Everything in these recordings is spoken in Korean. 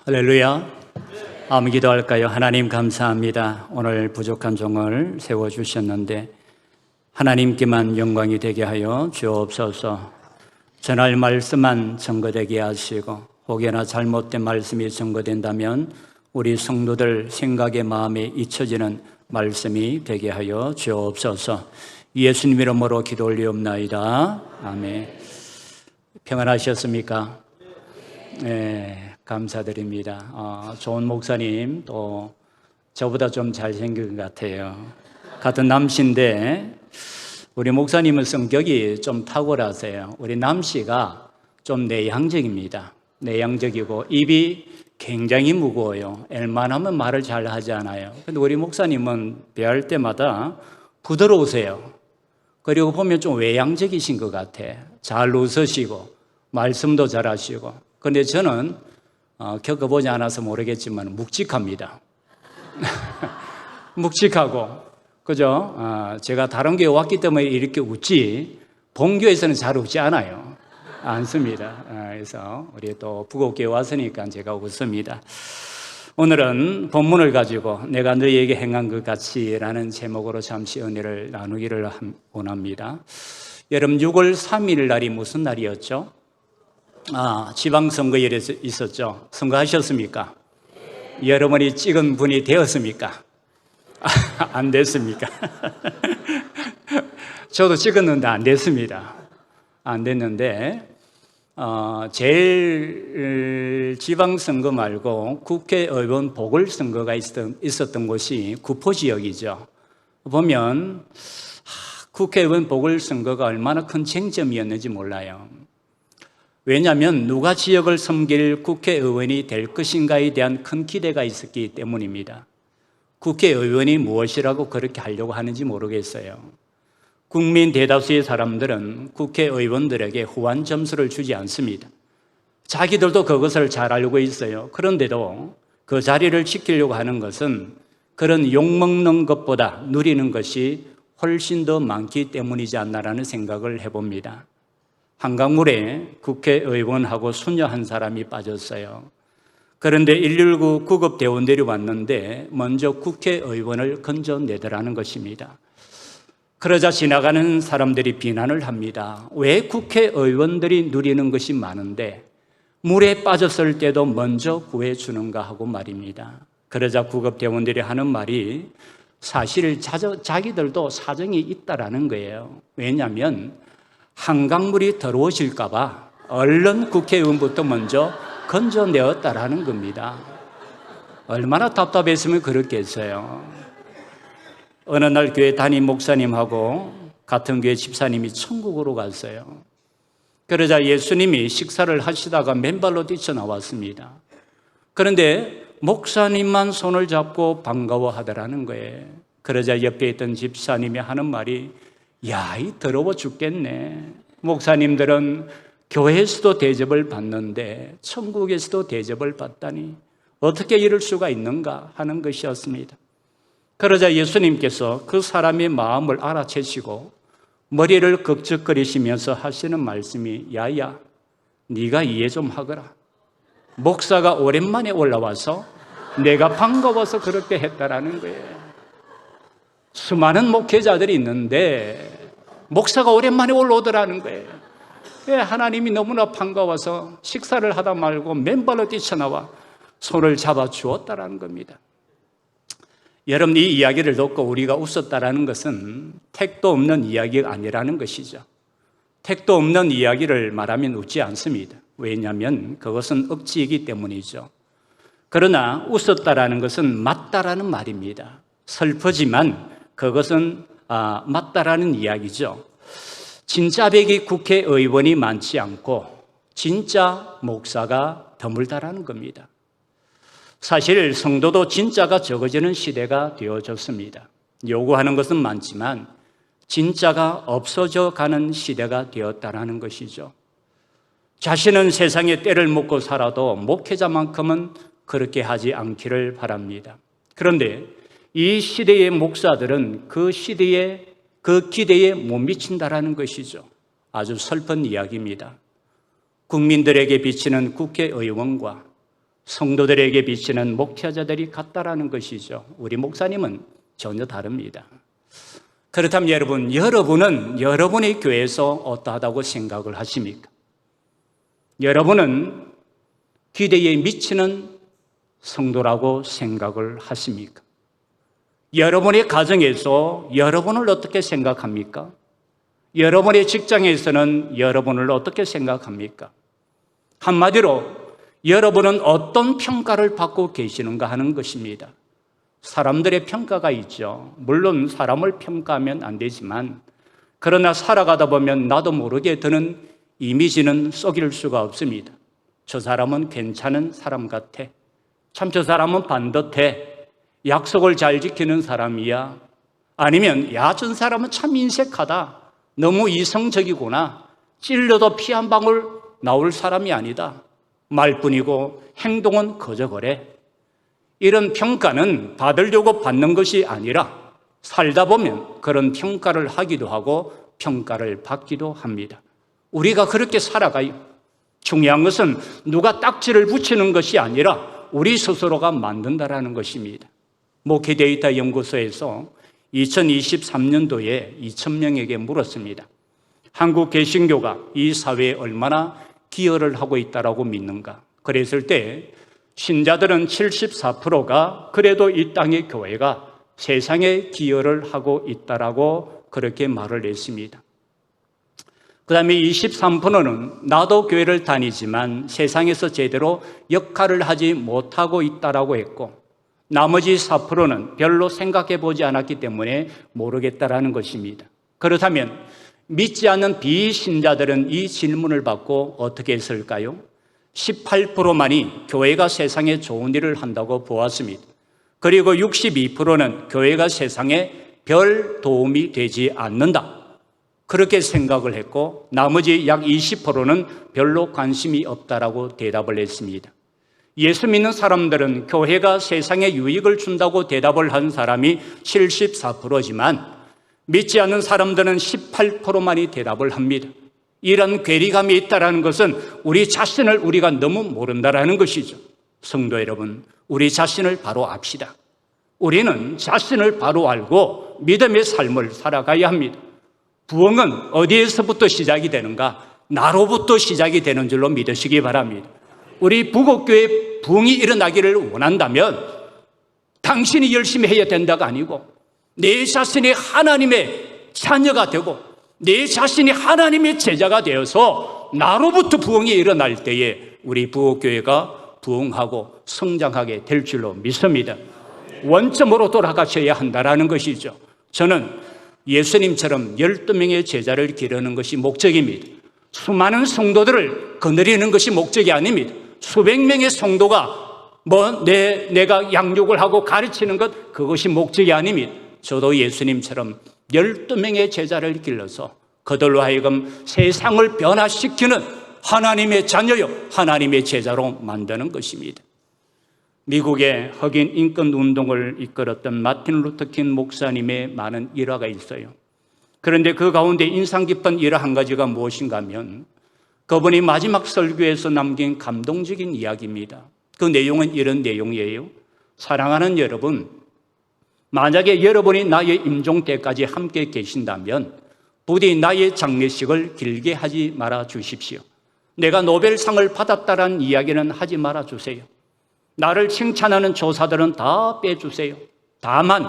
할렐루야. 아무 기도할까요? 하나님 감사합니다. 오늘 부족한 종을 세워주셨는데 하나님께만 영광이 되게 하여 주옵소서. 전할 말씀만 증거되게 하시고 혹여나 잘못된 말씀이 증거된다면 우리 성도들 생각의 마음에 잊혀지는 말씀이 되게 하여 주옵소서. 예수님 이름으로 기도 올리옵나이다. 아멘. 평안하셨습니까? 네, 감사드립니다. 좋은 목사님, 또 저보다 좀 잘생긴 것 같아요. 같은 남씨인데 우리 목사님은 성격이 좀 탁월하세요. 우리 남씨가 좀 내향적입니다. 내향적이고 입이 굉장히 무거워요. 웬만하면 말을 잘 하지 않아요. 근데 우리 목사님은 대할 때마다 부드러우세요. 그리고 보면 좀 외향적이신 것 같아. 잘 웃으시고 말씀도 잘하시고. 그런데 저는 겪어보지 않아서 모르겠지만 묵직합니다. 묵직하고, 그죠? 제가 다른 교회 왔기 때문에 이렇게 웃지 본교에서는 잘 웃지 않아요. 않습니다. 그래서 우리 또 북옥교회 왔으니까 제가 웃습니다. 오늘은 본문을 가지고 내가 너희에게 행한 것 같이라는 제목으로 잠시 은혜를 나누기를 원합니다. 여러분 6월 3일 날이 무슨 날이었죠? 지방선거일이 있었죠. 선거하셨습니까? 여러분이 찍은 분이 되었습니까? 안 됐습니까? 저도 찍었는데 안 됐습니다. 안 됐는데 제일 지방선거 말고 국회의원 보궐선거가 있었던 곳이 구포지역이죠. 보면 국회의원 보궐선거가 얼마나 큰 쟁점이었는지 몰라요. 왜냐하면 누가 지역을 섬길 국회의원이 될 것인가에 대한 큰 기대가 있었기 때문입니다. 국회의원이 무엇이라고 그렇게 하려고 하는지 모르겠어요. 국민 대다수의 사람들은 국회의원들에게 후한 점수를 주지 않습니다. 자기들도 그것을 잘 알고 있어요. 그런데도 그 자리를 지키려고 하는 것은 그런 욕먹는 것보다 누리는 것이 훨씬 더 많기 때문이지 않나라는 생각을 해봅니다. 한강물에 국회의원하고 수녀 한 사람이 빠졌어요. 그런데 119 구급대원들이 왔는데 먼저 국회의원을 건져내더라는 것입니다. 그러자 지나가는 사람들이 비난을 합니다. 왜 국회의원들이 누리는 것이 많은데 물에 빠졌을 때도 먼저 구해주는가 하고 말입니다. 그러자 구급대원들이 하는 말이 사실 자기들도 사정이 있다라는 거예요. 왜냐하면 한강물이 더러워질까 봐 얼른 국회의원부터 먼저 건져내었다라는 겁니다. 얼마나 답답했으면 그렇겠어요. 어느 날 교회 담임 목사님하고 같은 교회 집사님이 천국으로 갔어요. 그러자 예수님이 식사를 하시다가 맨발로 뛰쳐나왔습니다. 그런데 목사님만 손을 잡고 반가워하더라는 거예요. 그러자 옆에 있던 집사님이 하는 말이 야, 이 더러워 죽겠네. 목사님들은 교회에서도 대접을 받는데 천국에서도 대접을 받다니 어떻게 이럴 수가 있는가 하는 것이었습니다. 그러자 예수님께서 그 사람의 마음을 알아채시고 머리를 극적거리시면서 하시는 말씀이 야야, 네가 이해 좀 하거라. 목사가 오랜만에 올라와서 내가 반가워서 그렇게 했다라는 거예요. 수많은 목회자들이 있는데 목사가 오랜만에 올라오더라는 거예요. 하나님이 너무나 반가워서 식사를 하다 말고 맨발로 뛰쳐나와 손을 잡아 주었다라는 겁니다. 여러분, 이 이야기를 듣고 우리가 웃었다라는 것은 택도 없는 이야기가 아니라는 것이죠. 택도 없는 이야기를 말하면 웃지 않습니다. 왜냐하면 그것은 억지이기 때문이죠. 그러나 웃었다라는 것은 맞다라는 말입니다. 슬프지만 그것은 맞다라는 이야기죠. 진짜 백이 국회의원이 많지 않고 진짜 목사가 드물다라는 겁니다. 사실 성도도 진짜가 적어지는 시대가 되어졌습니다. 요구하는 것은 많지만 진짜가 없어져 가는 시대가 되었다라는 것이죠. 자신은 세상에 때를 묻고 살아도 목회자만큼은 그렇게 하지 않기를 바랍니다. 그런데 이 시대의 목사들은 그 기대에 못 미친다라는 것이죠. 아주 슬픈 이야기입니다. 국민들에게 비치는 국회의원과 성도들에게 비치는 목회자들이 같다라는 것이죠. 우리 목사님은 전혀 다릅니다. 그렇다면 여러분은 여러분의 교회에서 어떠하다고 생각을 하십니까? 여러분은 기대에 미치는 성도라고 생각을 하십니까? 여러분의 가정에서 여러분을 어떻게 생각합니까? 여러분의 직장에서는 여러분을 어떻게 생각합니까? 한마디로 여러분은 어떤 평가를 받고 계시는가 하는 것입니다. 사람들의 평가가 있죠. 물론 사람을 평가하면 안 되지만, 그러나 살아가다 보면 나도 모르게 드는 이미지는 속일 수가 없습니다. 저 사람은 괜찮은 사람 같아. 참 저 사람은 반듯해. 약속을 잘 지키는 사람이야. 아니면 야, 저 사람은 참 인색하다. 너무 이성적이구나. 찔려도 피 한 방울 나올 사람이 아니다. 말뿐이고 행동은 거저 그래. 이런 평가는 받으려고 받는 것이 아니라 살다 보면 그런 평가를 하기도 하고 평가를 받기도 합니다. 우리가 그렇게 살아가요. 중요한 것은 누가 딱지를 붙이는 것이 아니라 우리 스스로가 만든다라는 것입니다. 목회 데이터 연구소에서 2023년도에 2,000명에게 물었습니다. 한국 개신교가 이 사회에 얼마나 기여를 하고 있다고 믿는가? 그랬을 때 신자들은 74%가 그래도 이 땅의 교회가 세상에 기여를 하고 있다고 그렇게 말을 했습니다. 그 다음에 23%는 나도 교회를 다니지만 세상에서 제대로 역할을 하지 못하고 있다고 했고, 나머지 4%는 별로 생각해 보지 않았기 때문에 모르겠다라는 것입니다. 그렇다면 믿지 않는 비신자들은 이 질문을 받고 어떻게 했을까요? 18%만이 교회가 세상에 좋은 일을 한다고 보았습니다. 그리고 62%는 교회가 세상에 별 도움이 되지 않는다, 그렇게 생각을 했고, 나머지 약 20%는 별로 관심이 없다라고 대답을 했습니다. 예수 믿는 사람들은 교회가 세상에 유익을 준다고 대답을 한 사람이 74%지만 믿지 않는 사람들은 18%만이 대답을 합니다. 이런 괴리감이 있다는 것은 우리 자신을 우리가 너무 모른다는 것이죠. 성도 여러분, 우리 자신을 바로 압시다. 우리는 자신을 바로 알고 믿음의 삶을 살아가야 합니다. 부흥은 어디에서부터 시작이 되는가? 나로부터 시작이 되는 줄로 믿으시기 바랍니다. 우리 부곡교회 부흥이 일어나기를 원한다면 당신이 열심히 해야 된다가 아니고 내 자신이 하나님의 자녀가 되고 내 자신이 하나님의 제자가 되어서 나로부터 부흥이 일어날 때에 우리 부곡교회가 부흥하고 성장하게 될 줄로 믿습니다. 원점으로 돌아가셔야 한다는 것이죠. 저는 예수님처럼 12명의 제자를 기르는 것이 목적입니다. 수많은 성도들을 거느리는 것이 목적이 아닙니다. 수백 명의 성도가 내가 양육을 하고 가르치는 것, 그것이 목적이 아닙니다. 저도 예수님처럼 12명의 제자를 길러서 그들로 하여금 세상을 변화시키는 하나님의 자녀요, 하나님의 제자로 만드는 것입니다. 미국의 흑인 인권 운동을 이끌었던 마틴 루터 킹 목사님의 많은 일화가 있어요. 그런데 그 가운데 인상 깊은 일화 한 가지가 무엇인가 하면 그분이 마지막 설교에서 남긴 감동적인 이야기입니다. 그 내용은 이런 내용이에요. 사랑하는 여러분, 만약에 여러분이 나의 임종 때까지 함께 계신다면 부디 나의 장례식을 길게 하지 말아 주십시오. 내가 노벨상을 받았다라는 이야기는 하지 말아 주세요. 나를 칭찬하는 조사들은 다 빼주세요. 다만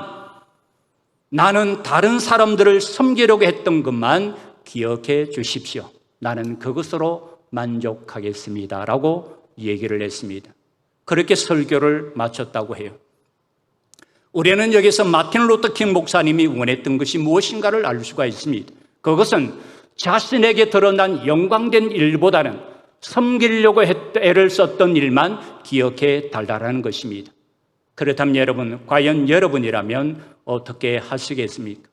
나는 다른 사람들을 섬기려고 했던 것만 기억해 주십시오. 나는 그것으로 만족하겠습니다 라고 얘기를 했습니다. 그렇게 설교를 마쳤다고 해요. 우리는 여기서 마틴 루터 킹 목사님이 원했던 것이 무엇인가를 알 수가 있습니다. 그것은 자신에게 드러난 영광된 일보다는 섬기려고 애를 썼던 일만 기억해 달라는 것입니다. 그렇다면 여러분, 과연 여러분이라면 어떻게 하시겠습니까?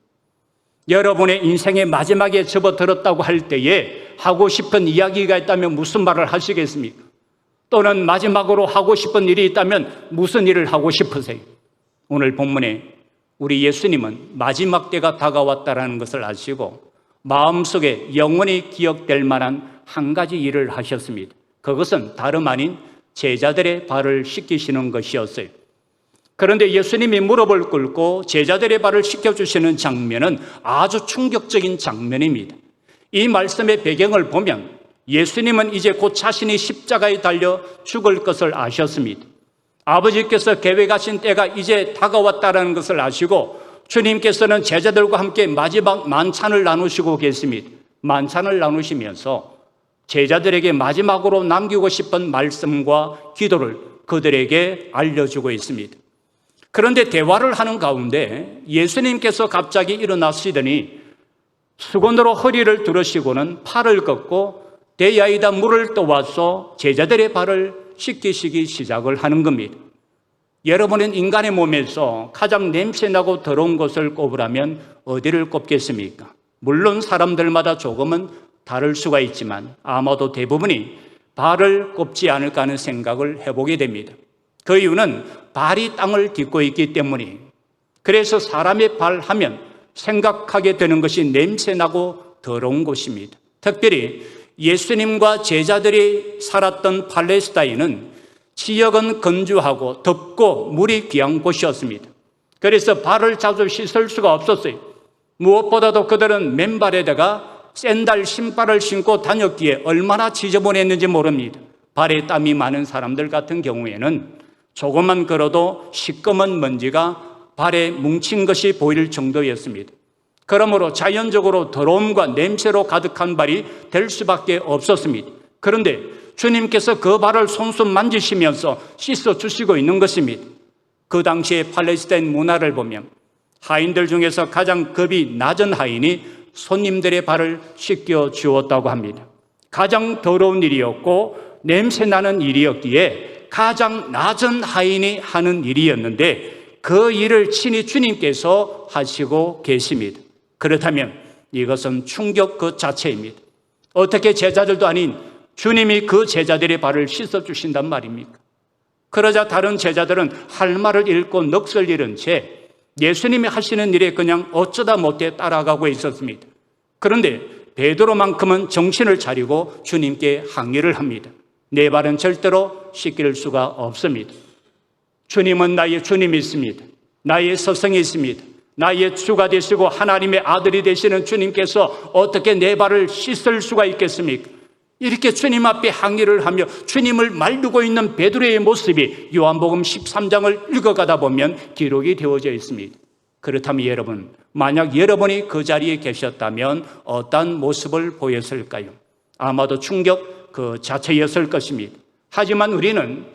여러분의 인생의 마지막에 접어들었다고 할 때에 하고 싶은 이야기가 있다면 무슨 말을 하시겠습니까? 또는 마지막으로 하고 싶은 일이 있다면 무슨 일을 하고 싶으세요? 오늘 본문에 우리 예수님은 마지막 때가 다가왔다는 것을 아시고 마음속에 영원히 기억될 만한 한 가지 일을 하셨습니다. 그것은 다름 아닌 제자들의 발을 씻기시는 것이었어요. 그런데 예수님이 무릎을 꿇고 제자들의 발을 씻겨주시는 장면은 아주 충격적인 장면입니다. 이 말씀의 배경을 보면 예수님은 이제 곧 자신이 십자가에 달려 죽을 것을 아셨습니다. 아버지께서 계획하신 때가 이제 다가왔다는 것을 아시고 주님께서는 제자들과 함께 마지막 만찬을 나누시고 계십니다. 만찬을 나누시면서 제자들에게 마지막으로 남기고 싶은 말씀과 기도를 그들에게 알려주고 있습니다. 그런데 대화를 하는 가운데 예수님께서 갑자기 일어나시더니 수건으로 허리를 두르시고는 팔을 걷고 대야에다 물을 떠와서 제자들의 발을 씻기시기 시작을 하는 겁니다. 여러분은 인간의 몸에서 가장 냄새나고 더러운 것을 꼽으라면 어디를 꼽겠습니까? 물론 사람들마다 조금은 다를 수가 있지만 아마도 대부분이 발을 꼽지 않을까 하는 생각을 해보게 됩니다. 그 이유는 발이 땅을 딛고 있기 때문이에요. 그래서 사람의 발 하면 생각하게 되는 것이 냄새나고 더러운 곳입니다. 특별히 예수님과 제자들이 살았던 팔레스타인은 지역은 건조하고 덥고 물이 귀한 곳이었습니다. 그래서 발을 자주 씻을 수가 없었어요. 무엇보다도 그들은 맨발에다가 샌들 신발을 신고 다녔기에 얼마나 지저분했는지 모릅니다. 발에 땀이 많은 사람들 같은 경우에는 조금만 걸어도 시꺼먼 먼지가 발에 뭉친 것이 보일 정도였습니다. 그러므로 자연적으로 더러움과 냄새로 가득한 발이 될 수밖에 없었습니다. 그런데 주님께서 그 발을 손수 만지시면서 씻어주시고 있는 것입니다. 그 당시의 팔레스타인 문화를 보면 하인들 중에서 가장 급이 낮은 하인이 손님들의 발을 씻겨 주었다고 합니다. 가장 더러운 일이었고 냄새나는 일이었기에 가장 낮은 하인이 하는 일이었는데 그 일을 친히 주님께서 하시고 계십니다. 그렇다면 이것은 충격 그 자체입니다. 어떻게 제자들도 아닌 주님이 그 제자들의 발을 씻어주신단 말입니까? 그러자 다른 제자들은 할 말을 잃고 넋을 잃은 채 예수님이 하시는 일에 그냥 어쩌다 못해 따라가고 있었습니다. 그런데 베드로만큼은 정신을 차리고 주님께 항의를 합니다. 내 발은 절대로 씻길 수가 없습니다. 주님은 나의 주님이 있습니다. 나의 스승이 있습니다. 나의 주가 되시고 하나님의 아들이 되시는 주님께서 어떻게 내 발을 씻을 수가 있겠습니까? 이렇게 주님 앞에 항의를 하며 주님을 말두고 있는 베드로의 모습이 요한복음 13장을 읽어가다 보면 기록이 되어져 있습니다. 그렇다면 여러분, 만약 여러분이 그 자리에 계셨다면 어떤 모습을 보였을까요? 아마도 충격 그 자체였을 것입니다. 하지만 우리는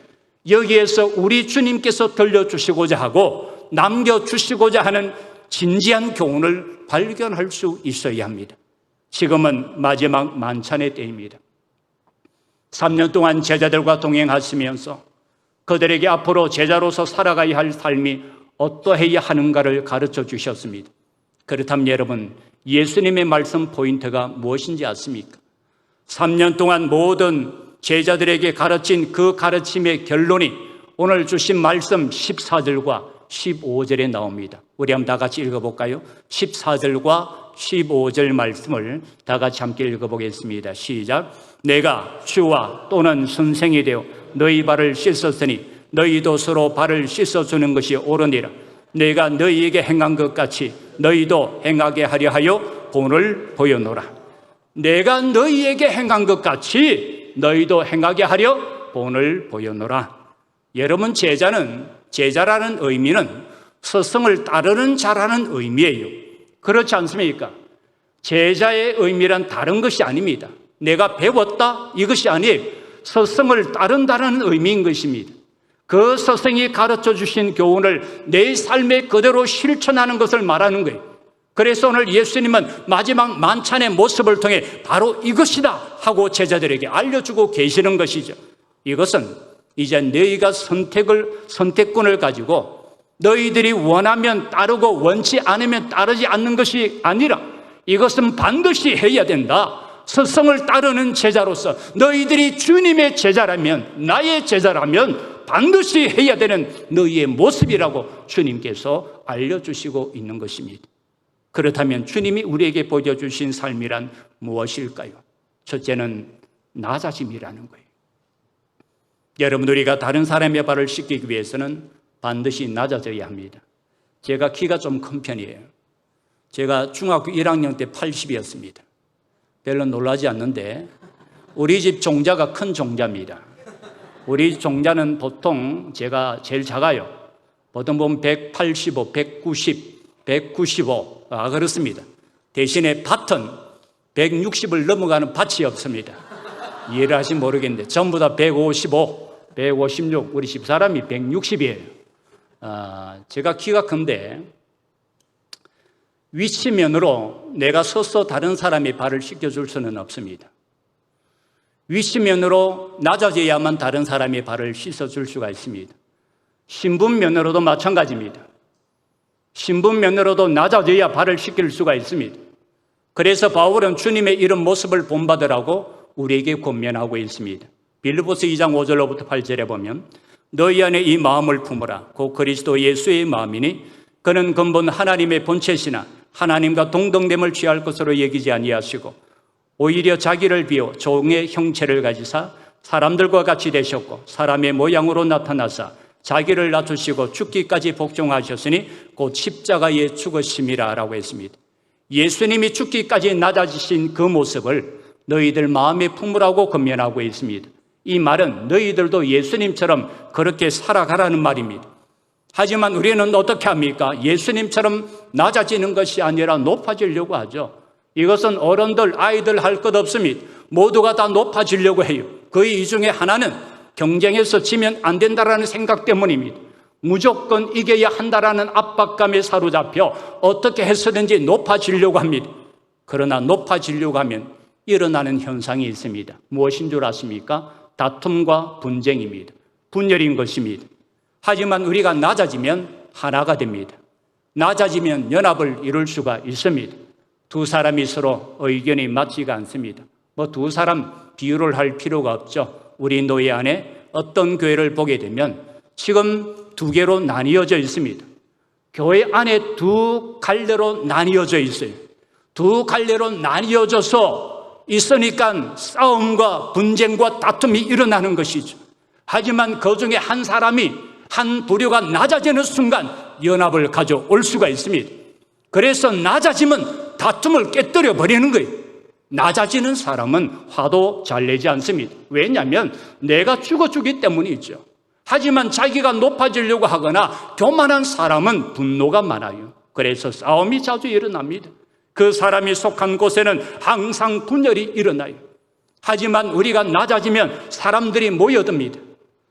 여기에서 우리 주님께서 들려주시고자 하고 남겨주시고자 하는 진지한 교훈을 발견할 수 있어야 합니다. 지금은 마지막 만찬의 때입니다. 3년 동안 제자들과 동행하시면서 그들에게 앞으로 제자로서 살아가야 할 삶이 어떠해야 하는가를 가르쳐 주셨습니다. 그렇다면 여러분, 예수님의 말씀 포인트가 무엇인지 아십니까? 3년 동안 모든 제자들에게 가르친 그 가르침의 결론이 오늘 주신 말씀 14절과 15절에 나옵니다. 우리 한번 다 같이 읽어볼까요? 14절과 15절 말씀을 다 같이 함께 읽어보겠습니다. 시작. 내가 주와 또는 선생이 되어 너희 발을 씻었으니 너희도 서로 발을 씻어주는 것이 옳으니라. 내가 너희에게 행한 것 같이 너희도 행하게 하려 하여 본을 보여노라. 내가 너희에게 행한 것 같이 너희도 행하게 하려 본을 보여노라. 여러분, 제자라는 의미는 스승을 따르는 자라는 의미예요. 그렇지 않습니까? 제자의 의미란 다른 것이 아닙니다. 내가 배웠다 이것이 아니에요. 스승을 따른다는 의미인 것입니다. 그 스승이 가르쳐 주신 교훈을 내 삶에 그대로 실천하는 것을 말하는 거예요. 그래서 오늘 예수님은 마지막 만찬의 모습을 통해 바로 이것이다 하고 제자들에게 알려주고 계시는 것이죠. 이것은 이제 너희가 선택권을 가지고 너희들이 원하면 따르고 원치 않으면 따르지 않는 것이 아니라 이것은 반드시 해야 된다. 스승을 따르는 제자로서 너희들이 주님의 제자라면, 나의 제자라면 반드시 해야 되는 너희의 모습이라고 주님께서 알려주시고 있는 것입니다. 그렇다면 주님이 우리에게 보여주신 삶이란 무엇일까요? 첫째는 낮아짐이라는 거예요. 여러분, 우리가 다른 사람의 발을 씻기기 위해서는 반드시 낮아져야 합니다. 제가 키가 좀 큰 편이에요. 제가 중학교 1학년 때 80이었습니다. 별로 놀라지 않는데 우리 집 종자가 큰 종자입니다. 우리 종자는 보통 제가 제일 작아요. 보통 보면 185, 190, 195 그렇습니다. 대신에 밭은 160을 넘어가는 밭이 없습니다. 이해를 하시면 모르겠는데 전부 다 155, 156, 우리 집사람이 160이에요. 제가 키가 큰데 위치면으로 내가 서서 다른 사람의 발을 씻겨줄 수는 없습니다. 위치면으로 낮아져야만 다른 사람의 발을 씻어줄 수가 있습니다. 신분면으로도 마찬가지입니다. 신분면으로도 낮아져야 발을 씻길 수가 있습니다. 그래서 바울은 주님의 이런 모습을 본받으라고 우리에게 권면하고 있습니다. 빌립보서 2장 5절로부터 8절에 보면 너희 안에 이 마음을 품으라. 곧 그리스도 예수의 마음이니 그는 근본 하나님의 본체시나 하나님과 동등됨을 취할 것으로 여기지 아니하시고 오히려 자기를 비워 종의 형체를 가지사 사람들과 같이 되셨고 사람의 모양으로 나타나사 자기를 낮추시고 죽기까지 복종하셨으니 곧 십자가에 죽으심이라 라고 했습니다. 예수님이 죽기까지 낮아지신 그 모습을 너희들 마음에 품으라고 권면하고 있습니다. 이 말은 너희들도 예수님처럼 그렇게 살아가라는 말입니다. 하지만 우리는 어떻게 합니까? 예수님처럼 낮아지는 것이 아니라 높아지려고 하죠. 이것은 어른들, 아이들 할 것 없습니다. 모두가 다 높아지려고 해요. 그 이 중에 하나는 경쟁에서 지면 안 된다라는 생각 때문입니다. 무조건 이겨야 한다라는 압박감에 사로잡혀 어떻게 해서든지 높아지려고 합니다. 그러나 높아지려고 하면 일어나는 현상이 있습니다. 무엇인 줄 아십니까? 다툼과 분쟁입니다. 분열인 것입니다. 하지만 우리가 낮아지면 하나가 됩니다. 낮아지면 연합을 이룰 수가 있습니다. 두 사람이 서로 의견이 맞지가 않습니다. 두 사람 비유를 할 필요가 없죠. 우리 노예 안에 어떤 교회를 보게 되면 지금 두 개로 나뉘어져 있습니다. 교회 안에 두 갈래로 나뉘어져 있어요. 두 갈래로 나뉘어져서 있으니까 싸움과 분쟁과 다툼이 일어나는 것이죠. 하지만 그 중에 한 사람이 한 부류가 낮아지는 순간 연합을 가져올 수가 있습니다. 그래서 낮아지면 다툼을 깨뜨려 버리는 거예요. 낮아지는 사람은 화도 잘 내지 않습니다. 왜냐하면 내가 죽어주기 때문이죠. 하지만 자기가 높아지려고 하거나 교만한 사람은 분노가 많아요. 그래서 싸움이 자주 일어납니다. 그 사람이 속한 곳에는 항상 분열이 일어나요. 하지만 우리가 낮아지면 사람들이 모여듭니다.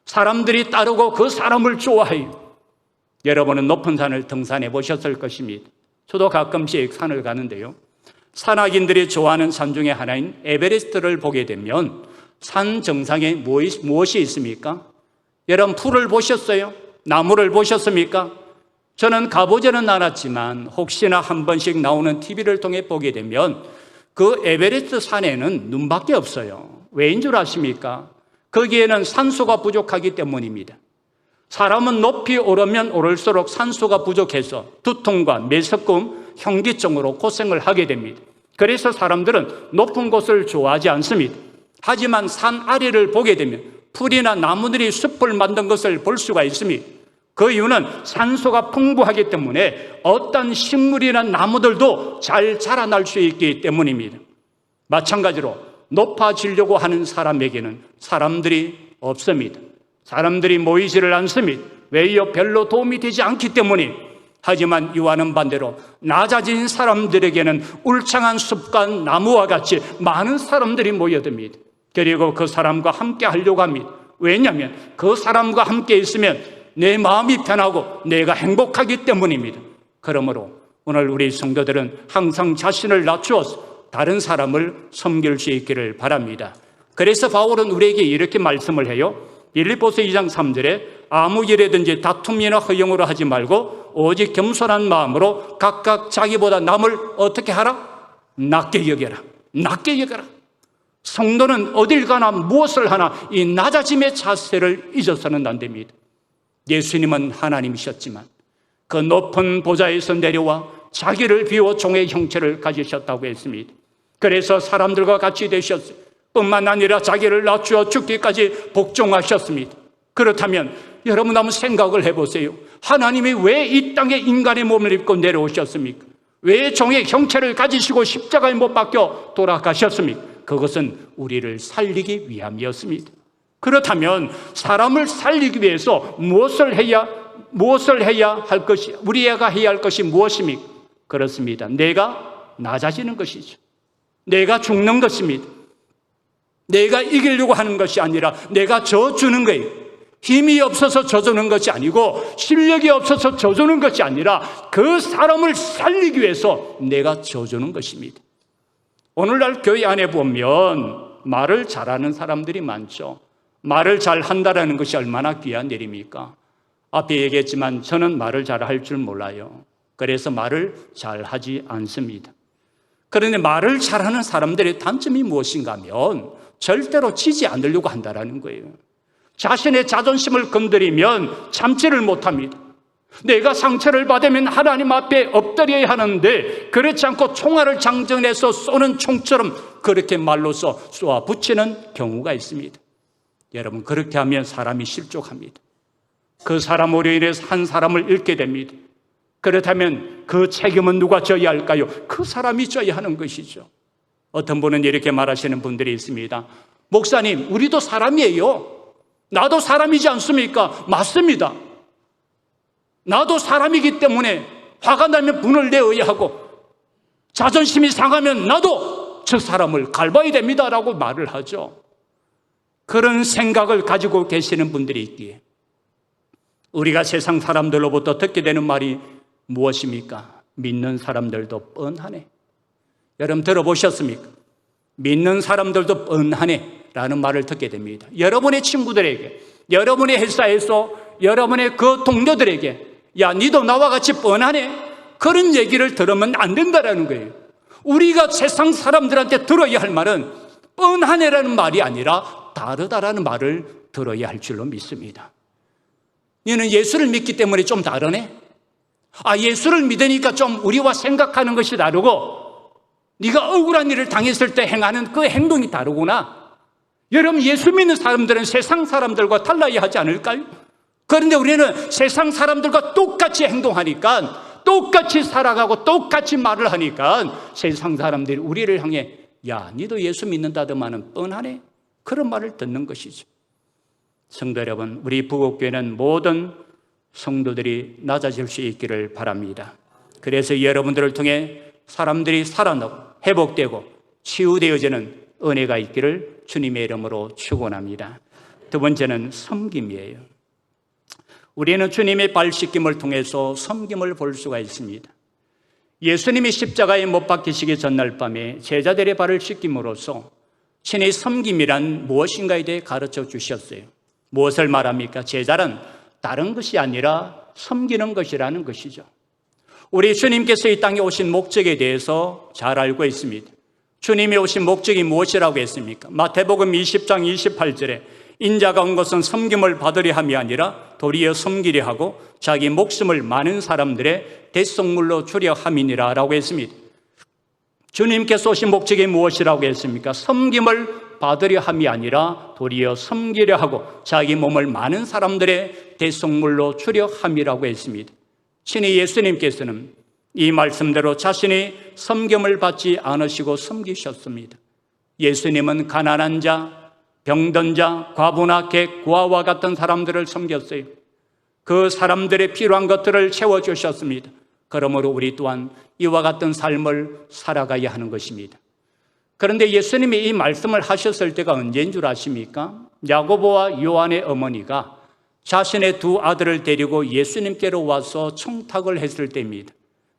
사람들이 따르고 그 사람을 좋아해요. 여러분은 높은 산을 등산해 보셨을 것입니다. 저도 가끔씩 산을 가는데요. 산악인들이 좋아하는 산 중에 하나인 에베레스트를 보게 되면 산 정상에 무엇이 있습니까? 여러분, 풀을 보셨어요? 나무를 보셨습니까? 저는 가보지는 않았지만 혹시나 한 번씩 나오는 TV를 통해 보게 되면 그 에베레스트 산에는 눈밖에 없어요. 왜인 줄 아십니까? 거기에는 산소가 부족하기 때문입니다. 사람은 높이 오르면 오를수록 산소가 부족해서 두통과 메스꺼움, 현기증으로 고생을 하게 됩니다. 그래서 사람들은 높은 곳을 좋아하지 않습니다. 하지만 산 아래를 보게 되면 풀이나 나무들이 숲을 만든 것을 볼 수가 있습니다. 그 이유는 산소가 풍부하기 때문에 어떤 식물이나 나무들도 잘 자라날 수 있기 때문입니다. 마찬가지로 높아지려고 하는 사람에게는 사람들이 없습니다. 사람들이 모이지를 않습니다. 왜요? 별로 도움이 되지 않기 때문에. 하지만 이와는 반대로 낮아진 사람들에게는 울창한 숲과 나무와 같이 많은 사람들이 모여듭니다. 그리고 그 사람과 함께 하려고 합니다. 왜냐하면 그 사람과 함께 있으면 내 마음이 편하고 내가 행복하기 때문입니다. 그러므로 오늘 우리 성도들은 항상 자신을 낮추어서 다른 사람을 섬길 수 있기를 바랍니다. 그래서 바울은 우리에게 이렇게 말씀을 해요. 빌립보서 2장 3절에 아무 일에든지 다툼이나 허용으로 하지 말고 오직 겸손한 마음으로 각각 자기보다 남을 어떻게 하라? 낮게 여겨라. 낮게 여겨라. 성도는 어딜 가나 무엇을 하나 이 낮아짐의 자세를 잊어서는 안 됩니다. 예수님은 하나님이셨지만 그 높은 보좌에서 내려와 자기를 비워 종의 형체를 가지셨다고 했습니다. 그래서 사람들과 같이 되셨어요. 뿐만 아니라 자기를 낮추어 죽기까지 복종하셨습니다. 그렇다면 여러분 한번 생각을 해보세요. 하나님이 왜 이 땅에 인간의 몸을 입고 내려오셨습니까? 왜 종의 형체를 가지시고 십자가에 못 박혀 돌아가셨습니까? 그것은 우리를 살리기 위함이었습니다. 그렇다면 사람을 살리기 위해서 무엇을 해야 할 것이, 우리가 해야 할 것이 무엇입니까? 그렇습니다. 내가 낮아지는 것이죠. 내가 죽는 것입니다. 내가 이기려고 하는 것이 아니라 내가 져주는 거예요. 힘이 없어서 져주는 것이 아니고 실력이 없어서 져주는 것이 아니라 그 사람을 살리기 위해서 내가 져주는 것입니다. 오늘날 교회 안에 보면 말을 잘하는 사람들이 많죠. 말을 잘한다는 것이 얼마나 귀한 일입니까? 앞에 얘기했지만 저는 말을 잘할 줄 몰라요. 그래서 말을 잘하지 않습니다. 그런데 말을 잘하는 사람들의 단점이 무엇인가 하면 절대로 지지 않으려고 한다는 거예요. 자신의 자존심을 건드리면 참지를 못합니다. 내가 상처를 받으면 하나님 앞에 엎드려야 하는데 그렇지 않고 총알을 장전해서 쏘는 총처럼 그렇게 말로써 쏘아 붙이는 경우가 있습니다. 여러분, 그렇게 하면 사람이 실족합니다. 그 사람으로 인해서 한 사람을 잃게 됩니다. 그렇다면 그 책임은 누가 져야 할까요? 그 사람이 져야 하는 것이죠. 어떤 분은 이렇게 말하시는 분들이 있습니다. 목사님, 우리도 사람이에요. 나도 사람이지 않습니까? 맞습니다. 나도 사람이기 때문에 화가 나면 분을 내어야 하고 자존심이 상하면 나도 저 사람을 갈봐야 됩니다라고 말을 하죠. 그런 생각을 가지고 계시는 분들이 있기에 우리가 세상 사람들로부터 듣게 되는 말이 무엇입니까? 믿는 사람들도 뻔하네. 여러분 들어보셨습니까? 믿는 사람들도 뻔하네 라는 말을 듣게 됩니다. 여러분의 친구들에게, 여러분의 회사에서, 여러분의 그 동료들에게 야, 니도 나와 같이 뻔하네? 그런 얘기를 들으면 안 된다라는 거예요. 우리가 세상 사람들한테 들어야 할 말은 뻔하네라는 말이 아니라 다르다라는 말을 들어야 할 줄로 믿습니다. 너는 예수를 믿기 때문에 좀 다르네? 예수를 믿으니까 좀 우리와 생각하는 것이 다르고 네가 억울한 일을 당했을 때 행하는 그 행동이 다르구나. 여러분, 예수 믿는 사람들은 세상 사람들과 달라야 하지 않을까요? 그런데 우리는 세상 사람들과 똑같이 행동하니까, 똑같이 살아가고 똑같이 말을 하니까 세상 사람들이 우리를 향해 야, 니도 예수 믿는다더만은 뻔하네? 그런 말을 듣는 것이죠. 성도 여러분, 우리 부곡교회는 모든 성도들이 낮아질 수 있기를 바랍니다. 그래서 여러분들을 통해 사람들이 살아나고 회복되고 치유되어지는 은혜가 있기를 주님의 이름으로 축원합니다. 두 번째는 섬김이에요. 우리는 주님의 발 씻김을 통해서 섬김을 볼 수가 있습니다. 예수님이 십자가에 못 박히시기 전날 밤에 제자들의 발을 씻김으로써 신의 섬김이란 무엇인가에 대해 가르쳐 주셨어요. 무엇을 말합니까? 제자는 다른 것이 아니라 섬기는 것이라는 것이죠. 우리 주님께서 이 땅에 오신 목적에 대해서 잘 알고 있습니다. 주님이 오신 목적이 무엇이라고 했습니까? 마태복음 20장 28절에 인자가 온 것은 섬김을 받으려 함이 아니라 도리어 섬기려 하고 자기 목숨을 많은 사람들의 대속물로 주려 함이니라 라고 했습니다. 주님께서 오신 목적이 무엇이라고 했습니까? 섬김을 받으려 함이 아니라 도리어 섬기려 하고 자기 몸을 많은 사람들의 대속물로 주려 함이라고 했습니다. 신의 예수님께서는 이 말씀대로 자신이 섬김을 받지 않으시고 섬기셨습니다. 예수님은 가난한 자, 병든 자, 과부나 객, 고아와 같은 사람들을 섬겼어요. 그 사람들의 필요한 것들을 채워주셨습니다. 그러므로 우리 또한 이와 같은 삶을 살아가야 하는 것입니다. 그런데 예수님이 이 말씀을 하셨을 때가 언제인 줄 아십니까? 야고보와 요한의 어머니가 자신의 두 아들을 데리고 예수님께로 와서 청탁을 했을 때입니다.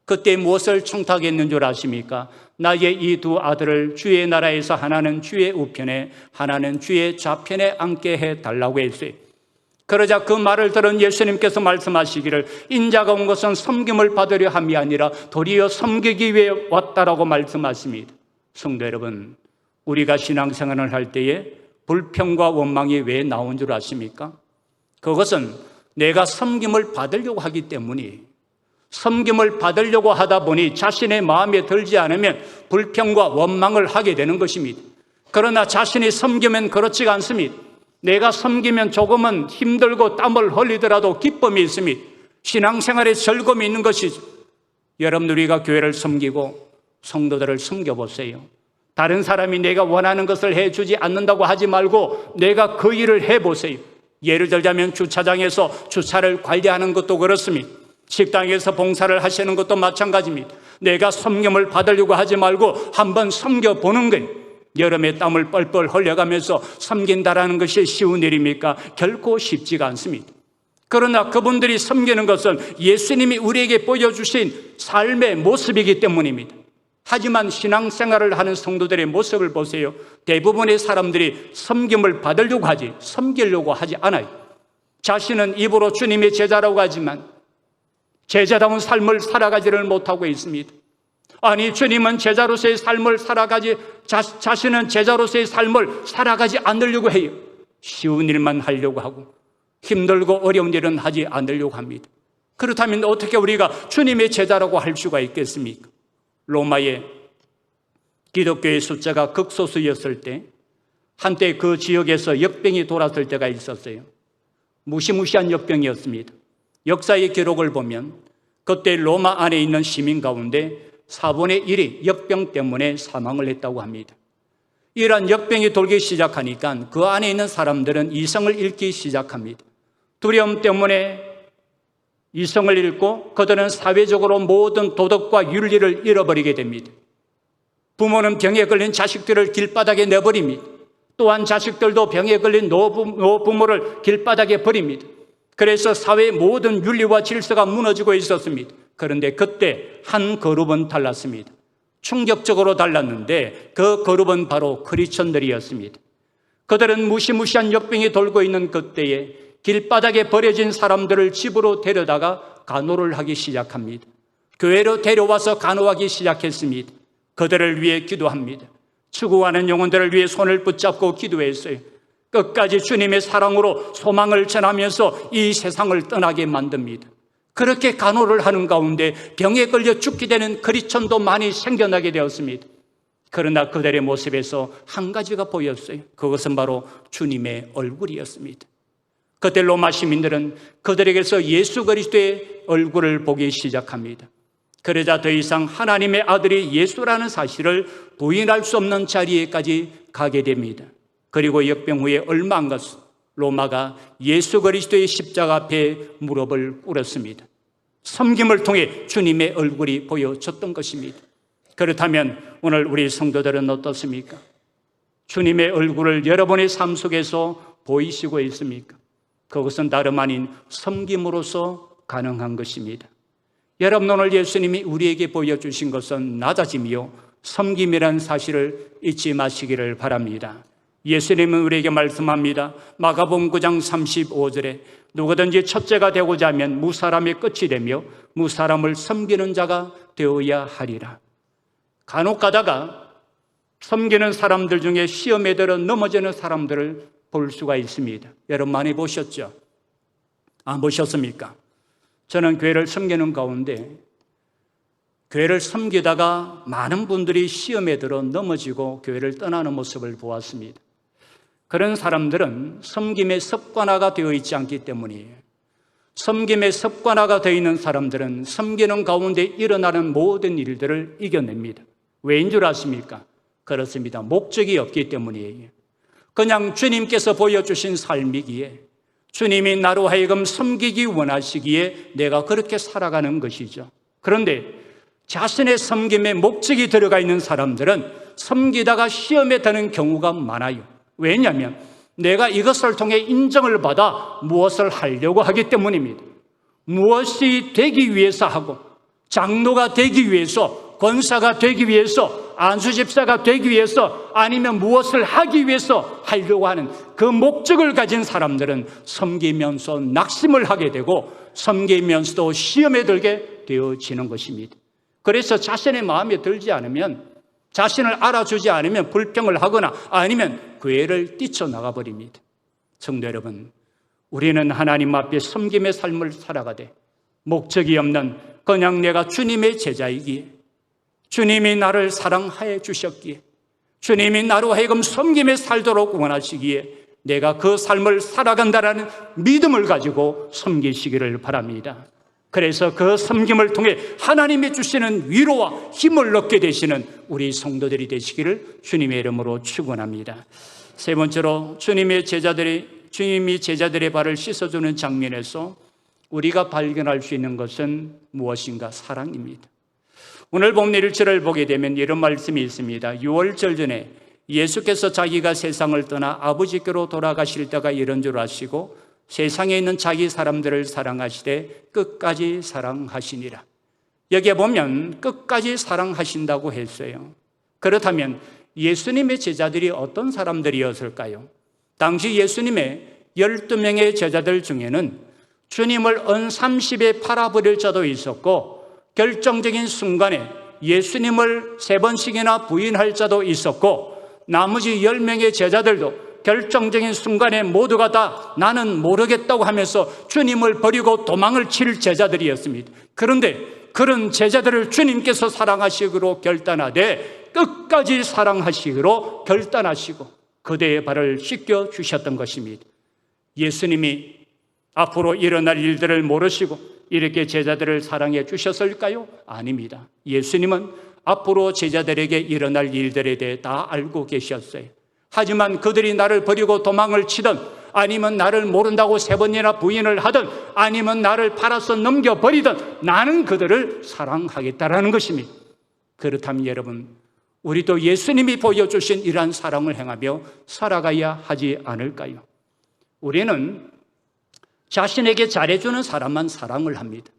그때 무엇을 청탁했는 줄 아십니까? 나의 이 두 아들을 주의 나라에서 하나는 주의 우편에 하나는 주의 좌편에 앉게 해달라고 했어요. 그러자 그 말을 들은 예수님께서 말씀하시기를 인자가 온 것은 섬김을 받으려 함이 아니라 도리어 섬기기 위해 왔다라고 말씀하십니다. 성도 여러분, 우리가 신앙생활을 할 때에 불평과 원망이 왜 나온 줄 아십니까? 그것은 내가 섬김을 받으려고 하기 때문이, 섬김을 받으려고 하다 보니 자신의 마음에 들지 않으면 불평과 원망을 하게 되는 것입니다. 그러나 자신이 섬기면 그렇지가 않습니다. 내가 섬기면 조금은 힘들고 땀을 흘리더라도 기쁨이 있습니다. 신앙생활에 즐거움이 있는 것이죠. 여러분, 우리가 교회를 섬기고 성도들을 섬겨보세요. 다른 사람이 내가 원하는 것을 해주지 않는다고 하지 말고 내가 그 일을 해보세요. 예를 들자면 주차장에서 주차를 관리하는 것도 그렇습니다. 식당에서 봉사를 하시는 것도 마찬가지입니다. 내가 섬김을 받으려고 하지 말고 한번 섬겨보는 거예요. 여름에 땀을 뻘뻘 흘려가면서 섬긴다라는 것이 쉬운 일입니까? 결코 쉽지가 않습니다. 그러나 그분들이 섬기는 것은 예수님이 우리에게 보여주신 삶의 모습이기 때문입니다. 하지만 신앙생활을 하는 성도들의 모습을 보세요. 대부분의 사람들이 섬김을 받으려고 하지 섬기려고 하지 않아요. 자신은 입으로 주님의 제자라고 하지만 제자다운 삶을 살아가지를 못하고 있습니다. 아니, 주님은 제자로서의 삶을 자신은 제자로서의 삶을 살아가지 않으려고 해요. 쉬운 일만 하려고 하고 힘들고 어려운 일은 하지 않으려고 합니다. 그렇다면 어떻게 우리가 주님의 제자라고 할 수가 있겠습니까? 로마의 기독교의 숫자가 극소수였을 때 한때 그 지역에서 역병이 돌았을 때가 있었어요. 무시무시한 역병이었습니다. 역사의 기록을 보면 그때 로마 안에 있는 시민 가운데 4분의 1이 역병 때문에 사망을 했다고 합니다. 이러한 역병이 돌기 시작하니까 그 안에 있는 사람들은 이성을 잃기 시작합니다. 두려움 때문에 이성을 잃고 그들은 사회적으로 모든 도덕과 윤리를 잃어버리게 됩니다. 부모는 병에 걸린 자식들을 길바닥에 내버립니다. 또한 자식들도 병에 걸린 노부모를 길바닥에 버립니다. 그래서 사회의 모든 윤리와 질서가 무너지고 있었습니다. 그런데 그때 한 그룹은 달랐습니다. 충격적으로 달랐는데 그 그룹은 바로 크리스천들이었습니다. 그들은 무시무시한 역병이 돌고 있는 그때에 길바닥에 버려진 사람들을 집으로 데려다가 간호를 하기 시작합니다. 교회로 데려와서 간호하기 시작했습니다. 그들을 위해 기도합니다. 추구하는 영혼들을 위해 손을 붙잡고 기도했어요. 끝까지 주님의 사랑으로 소망을 전하면서 이 세상을 떠나게 만듭니다. 그렇게 간호를 하는 가운데 병에 걸려 죽게 되는 크리스천도 많이 생겨나게 되었습니다. 그러나 그들의 모습에서 한 가지가 보였어요. 그것은 바로 주님의 얼굴이었습니다. 그때 로마 시민들은 그들에게서 예수 그리스도의 얼굴을 보기 시작합니다. 그러자 더 이상 하나님의 아들이 예수라는 사실을 부인할 수 없는 자리에까지 가게 됩니다. 그리고 역병 후에 얼마 안 갔어 로마가 예수 그리스도의 십자가 앞에 무릎을 꿇었습니다. 섬김을 통해 주님의 얼굴이 보여졌던 것입니다. 그렇다면 오늘 우리 성도들은 어떻습니까? 주님의 얼굴을 여러분의 삶 속에서 보이시고 있습니까? 그것은 다름 아닌 섬김으로서 가능한 것입니다. 여러분, 오늘 예수님이 우리에게 보여주신 것은 낮아짐이요 섬김이라는 사실을 잊지 마시기를 바랍니다. 예수님은 우리에게 말씀합니다. 마가복음 9장 35절에 누구든지 첫째가 되고자 하면 무사람의 끝이 되며 무사람을 섬기는 자가 되어야 하리라. 간혹 가다가 섬기는 사람들 중에 시험에 들어 넘어지는 사람들을 볼 수가 있습니다. 여러분 많이 보셨죠? 안 보셨습니까? 저는 교회를 섬기는 가운데 교회를 섬기다가 많은 분들이 시험에 들어 넘어지고 교회를 떠나는 모습을 보았습니다. 그런 사람들은 섬김의 습관화가 되어 있지 않기 때문이에요. 섬김의 습관화가 되어 있는 사람들은 섬기는 가운데 일어나는 모든 일들을 이겨냅니다. 왜인 줄 아십니까? 그렇습니다. 목적이 없기 때문이에요. 그냥 주님께서 보여주신 삶이기에 주님이 나로 하여금 섬기기 원하시기에 내가 그렇게 살아가는 것이죠. 그런데 자신의 섬김에 목적이 들어가 있는 사람들은 섬기다가 시험에 드는 경우가 많아요. 왜냐하면 내가 이것을 통해 인정을 받아 무엇을 하려고 하기 때문입니다. 무엇이 되기 위해서 하고 장로가 되기 위해서, 권사가 되기 위해서, 안수집사가 되기 위해서, 아니면 무엇을 하기 위해서 하려고 하는 그 목적을 가진 사람들은 섬기면서 낙심을 하게 되고 섬기면서도 시험에 들게 되어지는 것입니다. 그래서 자신의 마음에 들지 않으면, 자신을 알아주지 않으면 불평을 하거나 아니면 교회를 뛰쳐나가 버립니다. 성도 여러분, 우리는 하나님 앞에 섬김의 삶을 살아가되 목적이 없는 그냥 내가 주님의 제자이기에, 주님이 나를 사랑하여 주셨기에, 주님이 나로 하여금 섬김에 살도록 원하시기에 내가 그 삶을 살아간다라는 믿음을 가지고 섬기시기를 바랍니다. 그래서 그 섬김을 통해 하나님이 주시는 위로와 힘을 얻게 되시는 우리 성도들이 되시기를 주님의 이름으로 축원합니다. 세 번째로 주님이 제자들의 발을 씻어주는 장면에서 우리가 발견할 수 있는 것은 무엇인가? 사랑입니다. 오늘 본문 1절을 보게 되면 이런 말씀이 있습니다. 유월절 전에 예수께서 자기가 세상을 떠나 아버지께로 돌아가실 때가 이런 줄 아시고 세상에 있는 자기 사람들을 사랑하시되 끝까지 사랑하시니라. 여기에 보면 끝까지 사랑하신다고 했어요. 그렇다면 예수님의 제자들이 어떤 사람들이었을까요? 당시 예수님의 12명의 제자들 중에는 주님을 은 30에 팔아버릴 자도 있었고 결정적인 순간에 예수님을 3번씩이나 부인할 자도 있었고 나머지 10명의 제자들도 결정적인 순간에 모두가 다 나는 모르겠다고 하면서 주님을 버리고 도망을 칠 제자들이었습니다. 그런데 그런 제자들을 주님께서 사랑하시기로 결단하되 끝까지 사랑하시기로 결단하시고 그대의 발을 씻겨 주셨던 것입니다. 예수님이 앞으로 일어날 일들을 모르시고 이렇게 제자들을 사랑해 주셨을까요? 아닙니다. 예수님은 앞으로 제자들에게 일어날 일들에 대해 다 알고 계셨어요. 하지만 그들이 나를 버리고 도망을 치든 아니면 나를 모른다고 3번이나 부인을 하든 아니면 나를 팔아서 넘겨버리든 나는 그들을 사랑하겠다라는 것입니다. 그렇다면 여러분, 우리도 예수님이 보여주신 이러한 사랑을 행하며 살아가야 하지 않을까요? 우리는 자신에게 잘해주는 사람만 사랑을 합니다.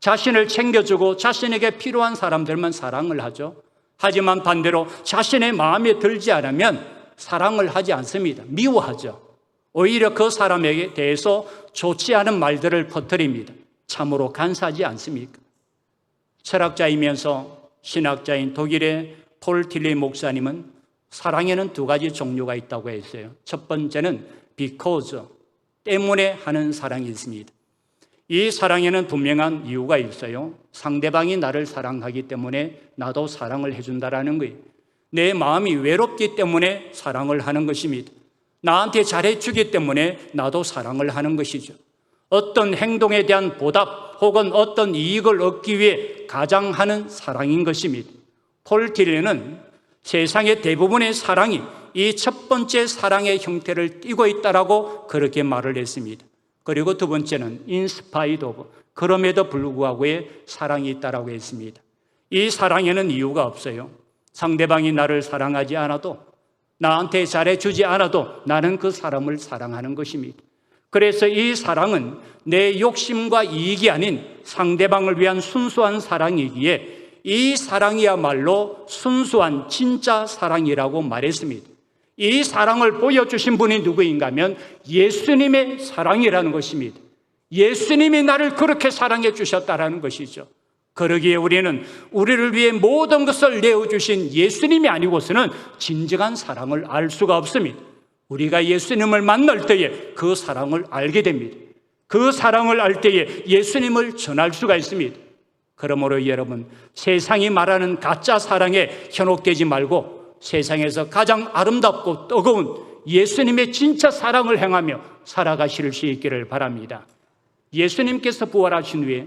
자신을 챙겨주고 자신에게 필요한 사람들만 사랑을 하죠. 하지만 반대로 자신의 마음에 들지 않으면 사랑을 하지 않습니다. 미워하죠. 오히려 그 사람에게 대해서 좋지 않은 말들을 퍼뜨립니다. 참으로 간사하지 않습니까? 철학자이면서 신학자인 독일의 폴 틸리 목사님은 사랑에는 2가지 종류가 있다고 했어요. 첫 번째는 because, 때문에 하는 사랑이 있습니다. 이 사랑에는 분명한 이유가 있어요. 상대방이 나를 사랑하기 때문에 나도 사랑을 해준다라는 거예요. 내 마음이 외롭기 때문에 사랑을 하는 것입니다. 나한테 잘해주기 때문에 나도 사랑을 하는 것이죠. 어떤 행동에 대한 보답 혹은 어떤 이익을 얻기 위해 가장하는 사랑인 것입니다. 폴 틸리는 세상의 대부분의 사랑이 이 첫 번째 사랑의 형태를 띠고 있다라고 그렇게 말을 했습니다. 그리고 두 번째는 인스파이드 오브, 그럼에도 불구하고의 사랑이 있다라고 했습니다. 이 사랑에는 이유가 없어요. 상대방이 나를 사랑하지 않아도, 나한테 잘해주지 않아도 나는 그 사람을 사랑하는 것입니다. 그래서 이 사랑은 내 욕심과 이익이 아닌 상대방을 위한 순수한 사랑이기에 이 사랑이야말로 순수한 진짜 사랑이라고 말했습니다. 이 사랑을 보여주신 분이 누구인가 하면 예수님의 사랑이라는 것입니다. 예수님이 나를 그렇게 사랑해 주셨다라는 것이죠. 그러기에 우리는 우리를 위해 모든 것을 내어주신 예수님이 아니고서는 진정한 사랑을 알 수가 없습니다. 우리가 예수님을 만날 때에 그 사랑을 알게 됩니다. 그 사랑을 알 때에 예수님을 전할 수가 있습니다. 그러므로 여러분, 세상이 말하는 가짜 사랑에 현혹되지 말고 세상에서 가장 아름답고 뜨거운 예수님의 진짜 사랑을 행하며 살아가실 수 있기를 바랍니다. 예수님께서 부활하신 후에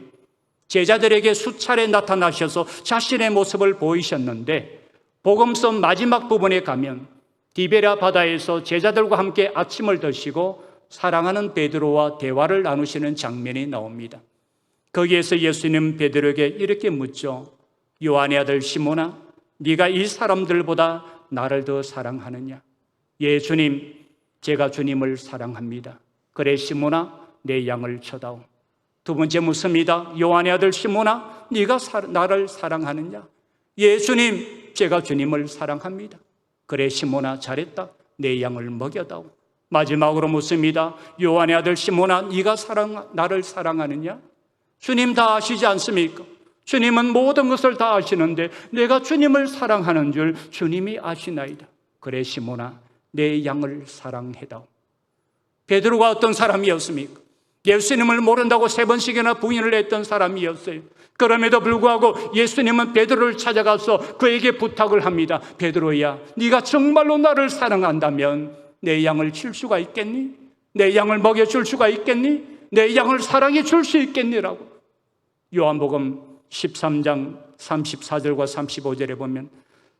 제자들에게 수차례 나타나셔서 자신의 모습을 보이셨는데 복음서 마지막 부분에 가면 디베랴 바다에서 제자들과 함께 아침을 드시고 사랑하는 베드로와 대화를 나누시는 장면이 나옵니다. 거기에서 예수님 베드로에게 이렇게 묻죠. 요한의 아들 시몬아, 네가 이 사람들보다 나를 더 사랑하느냐? 예, 주님, 제가 주님을 사랑합니다. 그래, 시몬아, 내 양을 쳐다오. 두 번째 묻습니다. 요한의 아들 시몬아, 네가 나를 사랑하느냐? 예, 주님, 제가 주님을 사랑합니다. 그래, 시몬아, 잘했다. 내 양을 먹여다오. 마지막으로 묻습니다. 요한의 아들 시몬아, 네가 나를 사랑하느냐? 주님 다 아시지 않습니까? 주님은 모든 것을 다 아시는데 내가 주님을 사랑하는 줄 주님이 아시나이다. 그래, 시몬아, 내 양을 사랑해다오. 베드로가 어떤 사람이었습니까? 예수님을 모른다고 3번씩이나 부인을 했던 사람이었어요. 그럼에도 불구하고 예수님은 베드로를 찾아가서 그에게 부탁을 합니다. 베드로야, 네가 정말로 나를 사랑한다면 내 양을 칠 수가 있겠니? 내 양을 먹여줄 수가 있겠니? 내 양을 사랑해 줄 수 있겠니라고. 요한복음 13장 34절과 35절에 보면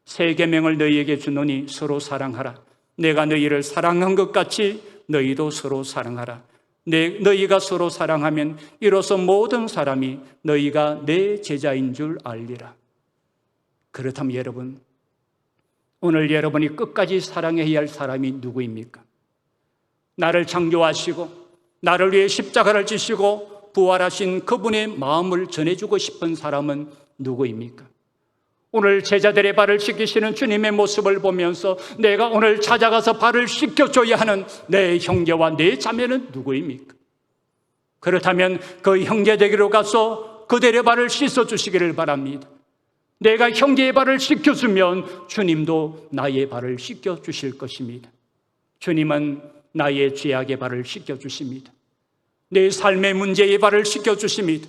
새 계명을 너희에게 주노니 서로 사랑하라. 내가 너희를 사랑한 것 같이 너희도 서로 사랑하라. 너희가 서로 사랑하면 이로써 모든 사람이 너희가 내 제자인 줄 알리라. 그렇다면 여러분, 오늘 여러분이 끝까지 사랑해야 할 사람이 누구입니까? 나를 창조하시고 나를 위해 십자가를 지시고 부활하신 그분의 마음을 전해주고 싶은 사람은 누구입니까? 오늘 제자들의 발을 씻기시는 주님의 모습을 보면서 내가 오늘 찾아가서 발을 씻겨줘야 하는 내 형제와 내 자매는 누구입니까? 그렇다면 그 형제에게로 가서 그들의 발을 씻어주시기를 바랍니다. 내가 형제의 발을 씻겨주면 주님도 나의 발을 씻겨주실 것입니다. 주님은 나의 죄악의 발을 씻겨주십니다. 내 삶의 문제의 발을 씻겨주십니다.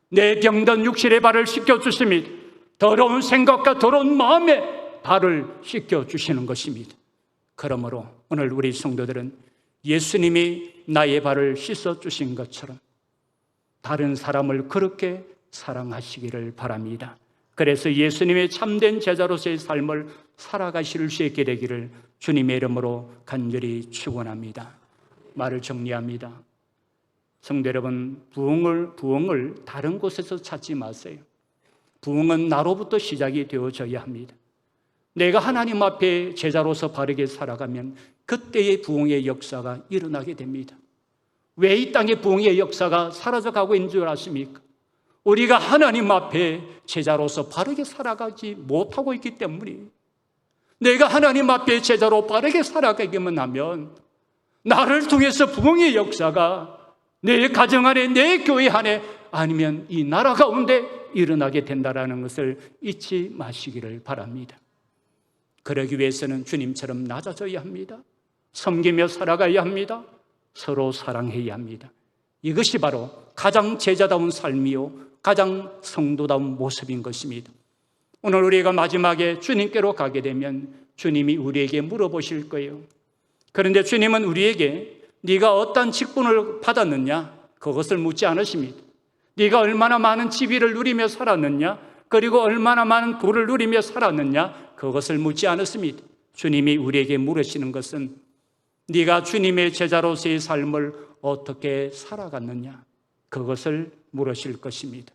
내 병든 육신의 발을 씻겨주십니다. 더러운 생각과 더러운 마음의 발을 씻겨주시는 것입니다. 그러므로 오늘 우리 성도들은 예수님이 나의 발을 씻어주신 것처럼 다른 사람을 그렇게 사랑하시기를 바랍니다. 그래서 예수님의 참된 제자로서의 삶을 살아가실 수 있게 되기를 주님의 이름으로 간절히 축원합니다. 말을 정리합니다. 성도 여러분, 부흥을 다른 곳에서 찾지 마세요. 부흥은 나로부터 시작이 되어져야 합니다. 내가 하나님 앞에 제자로서 바르게 살아가면 그때의 부흥의 역사가 일어나게 됩니다. 왜 이 땅의 부흥의 역사가 사라져가고 있는 줄 아십니까? 우리가 하나님 앞에 제자로서 바르게 살아가지 못하고 있기 때문이에요. 내가 하나님 앞에 제자로 바르게 살아가기만 하면 나를 통해서 부흥의 역사가 내 가정 안에, 내 교회 안에, 아니면 이 나라 가운데 일어나게 된다는 것을 잊지 마시기를 바랍니다. 그러기 위해서는 주님처럼 낮아져야 합니다. 섬기며 살아가야 합니다. 서로 사랑해야 합니다. 이것이 바로 가장 제자다운 삶이요, 가장 성도다운 모습인 것입니다. 오늘 우리가 마지막에 주님께로 가게 되면 주님이 우리에게 물어보실 거예요. 그런데 주님은 우리에게 네가 어떤 직분을 받았느냐, 그것을 묻지 않으십니다. 네가 얼마나 많은 지위를 누리며 살았느냐, 그리고 얼마나 많은 부를 누리며 살았느냐, 그것을 묻지 않았습니다. 주님이 우리에게 물으시는 것은 네가 주님의 제자로서의 삶을 어떻게 살아갔느냐, 그것을 물으실 것입니다.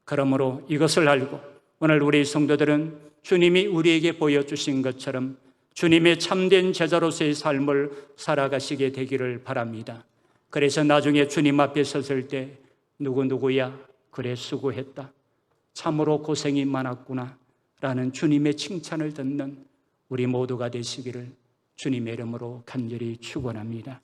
그러므로 이것을 알고 오늘 우리 성도들은 주님이 우리에게 보여주신 것처럼 주님의 참된 제자로서의 삶을 살아가시게 되기를 바랍니다. 그래서 나중에 주님 앞에 섰을 때 누구야? 그래, 수고했다. 참으로 고생이 많았구나 라는 주님의 칭찬을 듣는 우리 모두가 되시기를 주님의 이름으로 간절히 축원합니다.